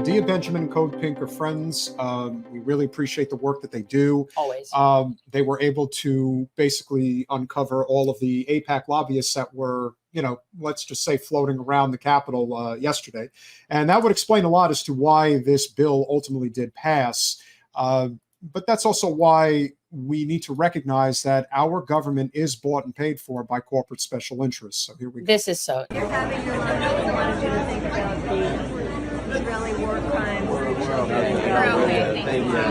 Medea Benjamin and CodePink are friends. We really appreciate the work that they do. Always. They were able to basically uncover all of the AIPAC lobbyists that were, let's just say floating around the Capitol yesterday. And that would explain a lot as to why this bill ultimately did pass. But that's also why we need to recognize that our government is bought and paid for by corporate special interests. So here we go. This is so. You're having your lunch. I wanted you to think about the Israeli war crimes and children.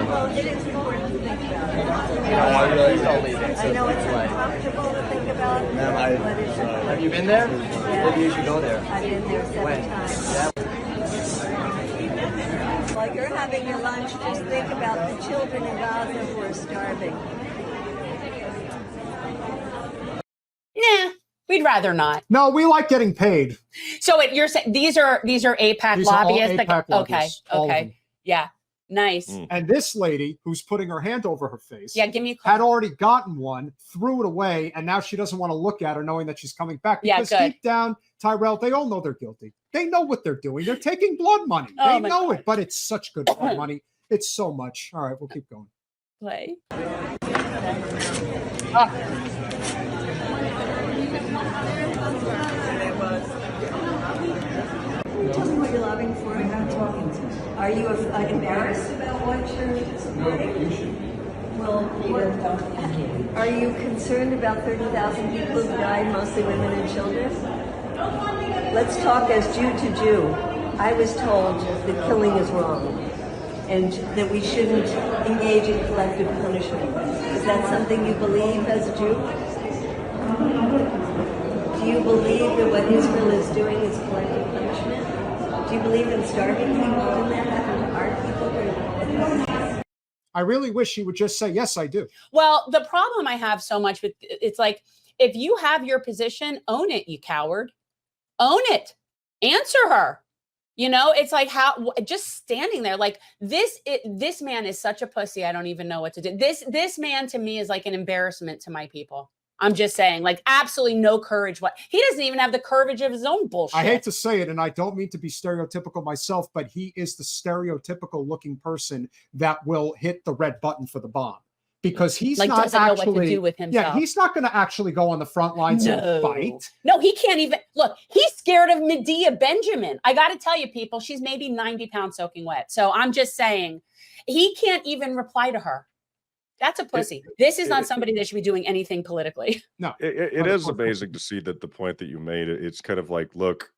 Well, it is important to think about. I know it's uncomfortable to think about, but it's important. Have you been there? Yeah. Maybe you should go there. I've been there 7 times. Yeah. While you're having your lunch, just think about the children in Gaza who are starving. Nah, we'd rather not. No, we like getting paid. So you're saying these are AIPAC These lobbyists? are all AIPAC lobbyists, all of them. Okay. Yeah. Nice. And this lady who's putting her hand over her face Yeah, give me a call. had already gotten one, threw it away, and now she doesn't want to look at her knowing that she's coming back. Yeah, Because good. deep down, Tyrel, they all know they're guilty. They know what they're doing. They're taking blood money. Oh, They my know God. it, but it's such good blood money. It's so much. All right, we'll keep going. Play. Tell me what you're lobbying for. I'm not talking to you. Are you embarrassed about what you're supporting? No, you should. Well, what, are you concerned about 30,000 people who died, mostly women and children? Let's talk as Jew to Jew. I was told that killing is wrong and that we shouldn't engage in collective punishment. Is that something you believe as a Jew? Do you believe that what Israel is doing is collective punishment? Do you believe in starving people and that happened to our people? I really wish she would just say, yes, I do. Well, the problem I have so much with it's like, if you have your position, own it, you coward. Own it. Answer her. It's like just standing there like this man is such a pussy. I don't even know what to do. This man to me is like an embarrassment to my people. I'm just saying, like, absolutely no courage. He doesn't even have the courage of his own bullshit. I hate to say it, and I don't mean to be stereotypical myself, but he is the stereotypical looking person that will hit the red button for the bomb. Because he's like, not doesn't actually know what to do with himself. Yeah, he's not going to actually go on the front lines and fight. No, he can't even look. He's scared of Medea Benjamin. I got to tell you, people, she's maybe 90 pounds soaking wet. So I'm just saying, he can't even reply to her. That's a pussy. This is not somebody that should be doing anything politically. No, it is amazing to see that the point that you made. It's kind of like, look,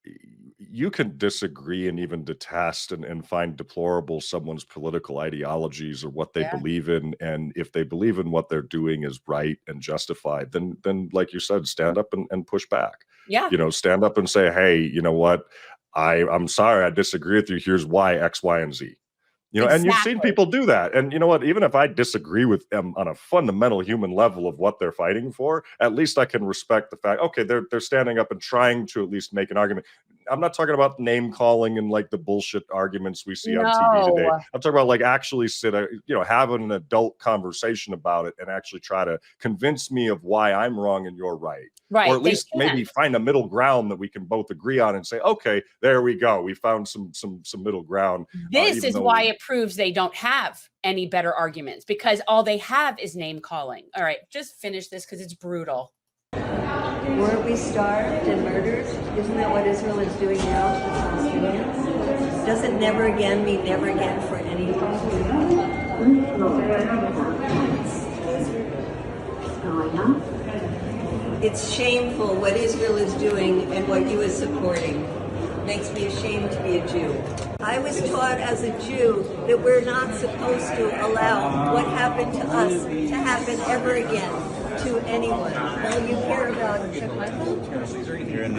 you can disagree and even detest and find deplorable someone's political ideologies or what they believe in. And if they believe in what they're doing is right and justified, then like you said, stand up and push back. Yeah. Stand up and say, hey, you know what? I'm sorry, I disagree with you. Here's why, X, Y, and Z. And you've seen people do that. And you know what? Even if I disagree with them on a fundamental human level of what they're fighting for, at least I can respect the fact, okay, they're standing up and trying to at least make an argument. I'm not talking about name calling and like the bullshit arguments we see on TV today. I'm talking about like actually have an adult conversation about it and actually try to convince me of why I'm wrong and you're right. Right. Or at least maybe find a middle ground that we can both agree on and say, okay, there we go. We found some middle ground. This is why it proves they don't have any better arguments, because all they have is name calling. All right, just finish this because it's brutal. Weren't we starved and murdered? Isn't that what Israel is doing now to the Palestinians? Doesn't never again mean never again for anyone? It's shameful what Israel is doing and what you are supporting. Makes me ashamed to be a Jew. I was taught as a Jew that we're not supposed to allow what happened to us to happen ever again to anyone. Well, you care about check my phone. You're in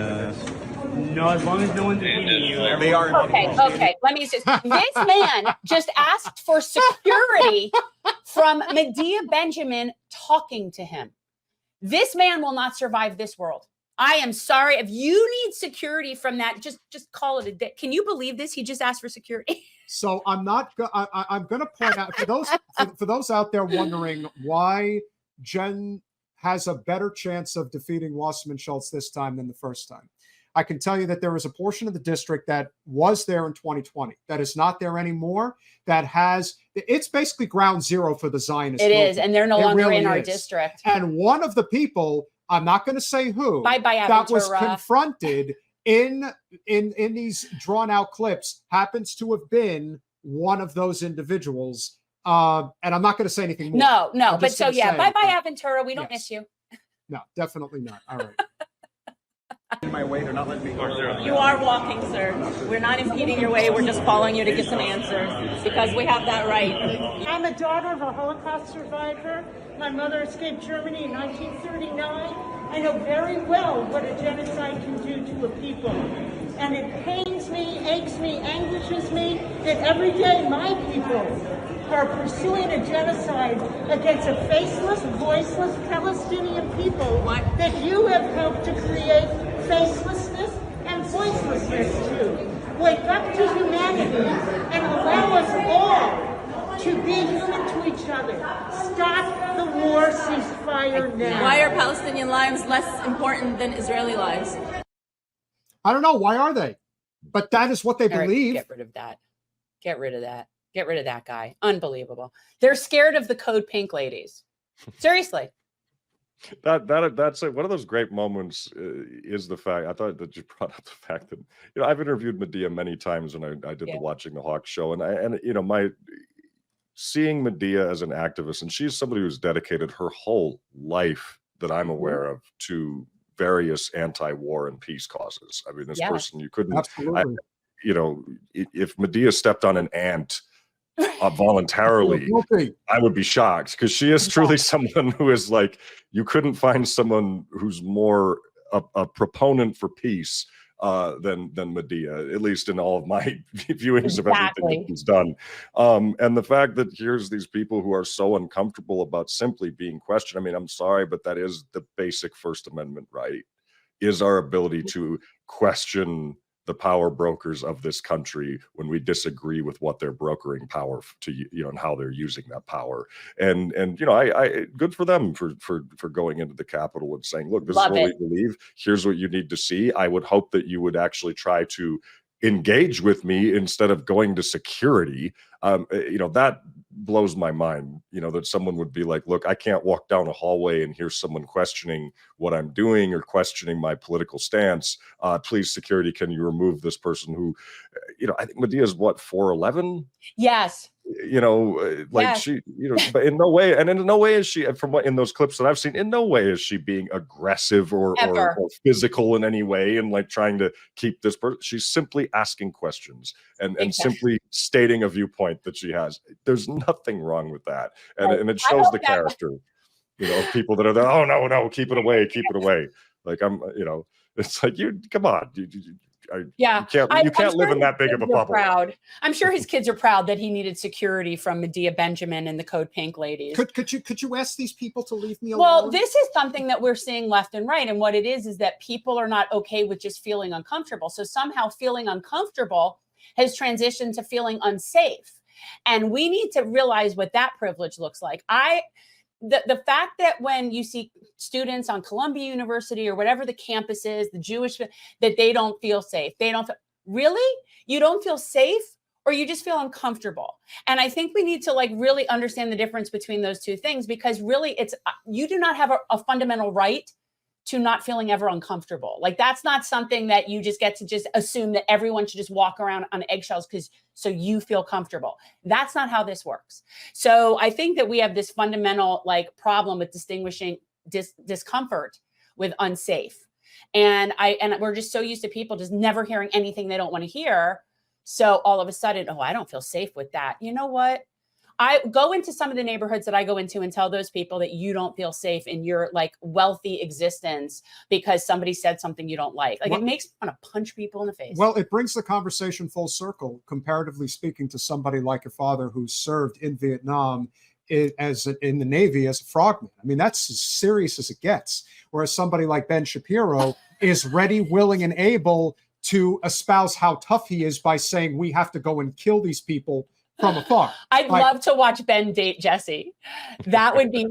no, as long as no one's beating you. They are. Okay. Let me just. This man just asked for security from Medea Benjamin talking to him. This man will not survive this world. I am sorry. If you need security from that, just call it a day. Can you believe this? He just asked for security. So I'm not. I'm going to point out for those out there wondering why Jen has a better chance of defeating Wasserman Schultz this time than the first time. I can tell you that there is a portion of the district that was there in 2020 that is not there anymore. That has, it's basically ground zero for the Zionist It movement. is, and they're no It longer really in our is. district. And one of the people, I'm not going to say who, Bye-bye, that was Ventura. confronted in these drawn out clips happens to have been one of those individuals. And I'm not going to say anything more. No, but so yeah, bye-bye, Ventura. We don't miss you. No, definitely not. All right. In my way, they're not letting me go. You are walking, sir. We're not impeding your way. We're just following you to get some answers because we have that right. I'm a daughter of a Holocaust survivor. My mother escaped Germany in 1939. I know very well what a genocide can do to a people. And it pains me, aches me, anguishes me that every day my people are pursuing a genocide against a faceless, voiceless Palestinian people that you have helped to create facelessness and voicelessness to. Wake up to humanity and allow us all to be human to each other. Stop the war, ceasefire now. Why are Palestinian lives less important than Israeli lives? I don't know. Why are they? But that is what they believe. Get rid of that. Get rid of that. Get rid of that guy. Unbelievable. They're scared of the CodePink ladies. Seriously. That's it. One of those great moments is the fact, I thought that you brought up the fact that, I've interviewed Medea many times when I did the Watching the Hawk show, and my seeing Medea as an activist, and she's somebody who's dedicated her whole life that I'm aware of to various anti-war and peace causes. I mean, this person, you couldn't, if Medea stepped on an ant voluntarily, I would be shocked, because she is truly someone who is like, you couldn't find someone who's more a proponent for peace than Medea, at least in all of my viewings of everything that he's done. And the fact that here's these people who are so uncomfortable about simply being questioned. I mean, I'm sorry, but that is the basic First Amendment right, is our ability to question the power brokers of this country when we disagree with what they're brokering power to, and how they're using that power. And I good for them for going into the Capitol and saying, look, this is what we believe. Here's what you need to see. I would hope that you would actually try to engage with me instead of going to security. That blows my mind, that someone would be like, look, I can't walk down a hallway and hear someone questioning what I'm doing or questioning my political stance. Please, security, can you remove this person who, I think Medea's what, 4'11"? Yes. She, but in no way, and in no way is she, from what in those clips that I've seen, in no way is she being aggressive or physical in any way and like trying to keep this person. She's simply asking questions and simply stating a viewpoint that she has. There's nothing wrong with that, and it shows the character, of people that are there. Oh no, keep it away, keep it away. Like it's like, you come on. You can't live in that big of a bubble. Proud. I'm sure his kids are proud that he needed security from Medea Benjamin and the CodePink ladies. Could you ask these people to leave me alone? Well, this is something that we're seeing left and right, and what it is that people are not okay with just feeling uncomfortable. So somehow feeling uncomfortable has transitioned to feeling unsafe, and we need to realize what that privilege looks like. The fact that when you see students on Columbia University or whatever the campus is, the Jewish, that they don't feel safe. Really? You don't feel safe, or you just feel uncomfortable? And I think we need to really understand the difference between those two things, because really you do not have a fundamental right to not feeling ever uncomfortable. That's not something that you just get to just assume that everyone should just walk around on eggshells so you feel comfortable. That's not how this works. So I think that we have this fundamental problem with distinguishing discomfort with unsafe. And we're just so used to people just never hearing anything they don't want to hear. So all of a sudden, I don't feel safe with that. You know what? I go into some of the neighborhoods that I go into and tell those people that you don't feel safe in your wealthy existence because somebody said something you don't like. It makes me want to punch people in the face. Well, it brings the conversation full circle, comparatively speaking, to somebody like your father who served in Vietnam in the Navy as a frogman. I mean, that's as serious as it gets. Whereas somebody like Ben Shapiro is ready, willing, and able to espouse how tough he is by saying we have to go and kill these people from afar. I'd love to watch Ben date Jesse. That would be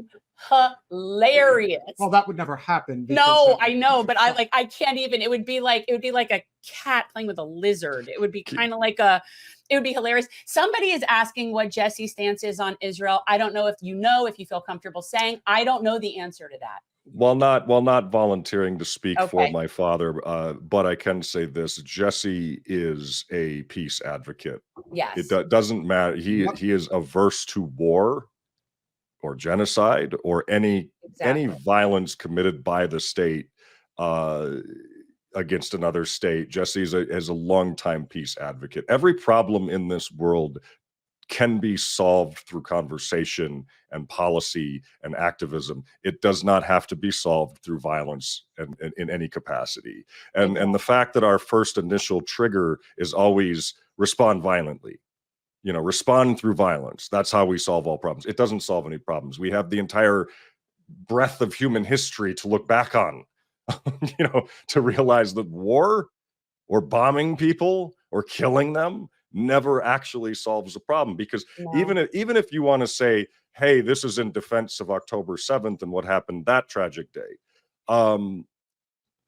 hilarious. Well, that would never happen. No, I know, but I can't even. It would be like a cat playing with a lizard. It would be kind of like it would be hilarious. Somebody is asking what Jesse's stance is on Israel. I don't know if you feel comfortable saying. I don't know the answer to that. While not volunteering to speak for my father, but I can say this: Jesse is a peace advocate. Yes, it doesn't matter. He is averse to war or genocide or any violence committed by the state against another state. Jesse is a longtime peace advocate. Every problem in this world can be solved through conversation and policy and activism. It does not have to be solved through violence and in any capacity. And the fact that our first initial trigger is always respond violently, respond through violence. That's how we solve all problems. It doesn't solve any problems. We have the entire breadth of human history to look back on, to realize that war or bombing people or killing them never actually solves the problem. Because even if you want to say, hey, this is in defense of October 7th and what happened that tragic day,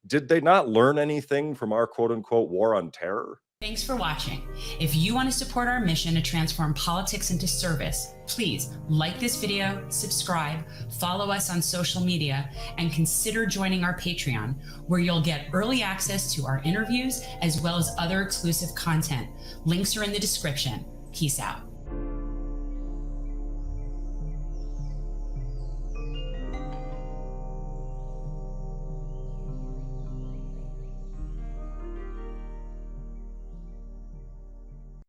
did they not learn anything from our quote unquote war on terror? Thanks for watching. If you want to support our mission to transform politics into service, please like this video, subscribe, follow us on social media, and consider joining our Patreon, where you'll get early access to our interviews as well as other exclusive content. Links are in the description. Peace out.